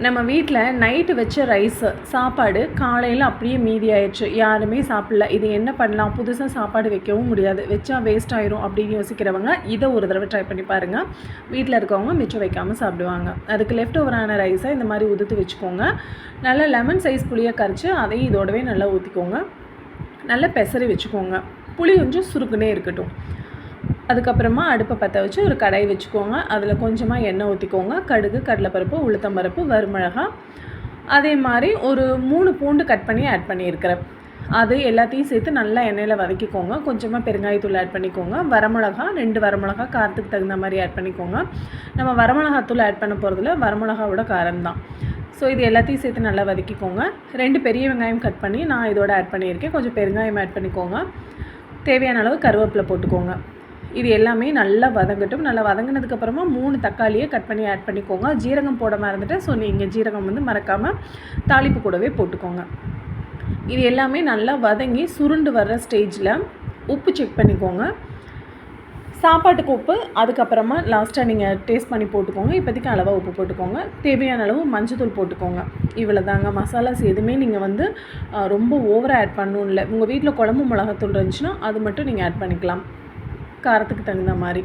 நம்ம வீட்டில் நைட்டு வச்ச ரைஸு சாப்பாடு காலையில் அப்படியே மீதி ஆயிடுச்சு, யாருமே சாப்பிடல. இது என்ன பண்ணலாம், புதுசாக சாப்பாடு வைக்கவும் முடியாது, வச்சா வேஸ்ட் ஆயிரும் அப்படின்னு யோசிக்கிறவங்க இதை ஒரு தடவை ட்ரை பண்ணி பாருங்கள். வீட்டில் இருக்கவங்க மிச்சம் வைக்காமல் சாப்பிடுவாங்க. அதுக்கு லெஃப்ட் ஓவரான ரைஸை இந்த மாதிரி உதுத்து வச்சுக்கோங்க. நல்லா லெமன் சைஸ் புளியை கரைச்சி அதையும் இதோடவே நல்லா ஊற்றிக்கோங்க. நல்லா பெசரி வச்சுக்கோங்க. புளி கொஞ்சம் சுருக்குனே இருக்கட்டும். அதுக்கப்புறமா அடுப்பை பற்ற வச்சு ஒரு கடாய் வச்சுக்கோங்க. அதில் கொஞ்சமாக எண்ணெய் ஊற்றிக்கோங்க. கடுகு, கடலைப்பருப்பு, உளுத்தம்பருப்பு, வறுமிளகாய், அதே மாதிரி ஒரு 3 பூண்டு கட் பண்ணி ஆட் பண்ணியிருக்கிறேன். அது எல்லாத்தையும் சேர்த்து நல்லா எண்ணெயில் வதக்கிக்கோங்க. கொஞ்சமாக பெருங்காயத்தூள் ஆட் பண்ணிக்கோங்க. வரமிளகா 2 வரமிளகா காரத்துக்கு தகுந்த மாதிரி ஆட் பண்ணிக்கோங்க. நம்ம வரமிளகாத்தூள் ஆட் பண்ண போகிறதுல வரமிளகாவோட காரம் தான். ஸோ இது எல்லாத்தையும் சேர்த்து நல்லா வதக்கிக்கோங்க. 2 பெரிய வெங்காயம் கட் பண்ணி நான் இதோட ஆட் பண்ணியிருக்கேன். கொஞ்சம் பெருங்காயம் ஆட் பண்ணிக்கோங்க. தேவையான அளவு கருவேப்பிலை போட்டுக்கோங்க. இது எல்லாமே நல்லா வதங்கட்டும். நல்லா வதங்கினதுக்கப்புறமா 3 தக்காளியை கட் பண்ணி ஆட் பண்ணிக்கோங்க. ஜீரகம் போட மறந்துட்டேன். ஸோ நீங்கள் ஜீரகம் மறக்காமல் தாளிப்பு கூடவே போட்டுக்கோங்க. இது எல்லாமே நல்லா வதங்கி சுருண்டு வர்ற ஸ்டேஜில் உப்பு செக் பண்ணிக்கோங்க. சாப்பாட்டுக்கு உப்பு, அதுக்கப்புறமா லாஸ்ட்டாக நீங்கள் டேஸ்ட் பண்ணி போட்டுக்கோங்க. இப்போதைக்கு அளவாக உப்பு போட்டுக்கோங்க. தேவையான அளவு மஞ்சத்தூள் போட்டுக்கோங்க. இவ்வளோ தாங்க. மசாலாஸ் எதுவுமே நீங்கள் ரொம்ப ஓவராக ஆட் பண்ணணும் இல்லை. உங்கள் வீட்டில் குழம்பு மிளகாத்தூள் இருந்துச்சுன்னா அது மட்டும் நீங்கள் ஆட் பண்ணிக்கலாம், காரத்துக்கு தகுந்த மாதிரி.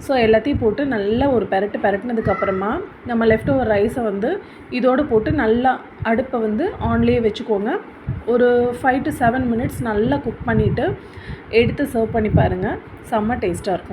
ஸோ எல்லாத்தையும் போட்டு நல்லா ஒரு பெரட்டினதுக்கப்புறமா நம்ம லெஃப்ட் ஓவர் ரைஸை இதோடு போட்டு நல்லா அடுப்பை ஆன்லேயே வச்சுக்கோங்க. ஒரு 5 to 7 minutes நல்லா குக் பண்ணிவிட்டு எடுத்து சர்வ் பண்ணி பாருங்கள். செம்ம டேஸ்ட்டாக இருக்கும்.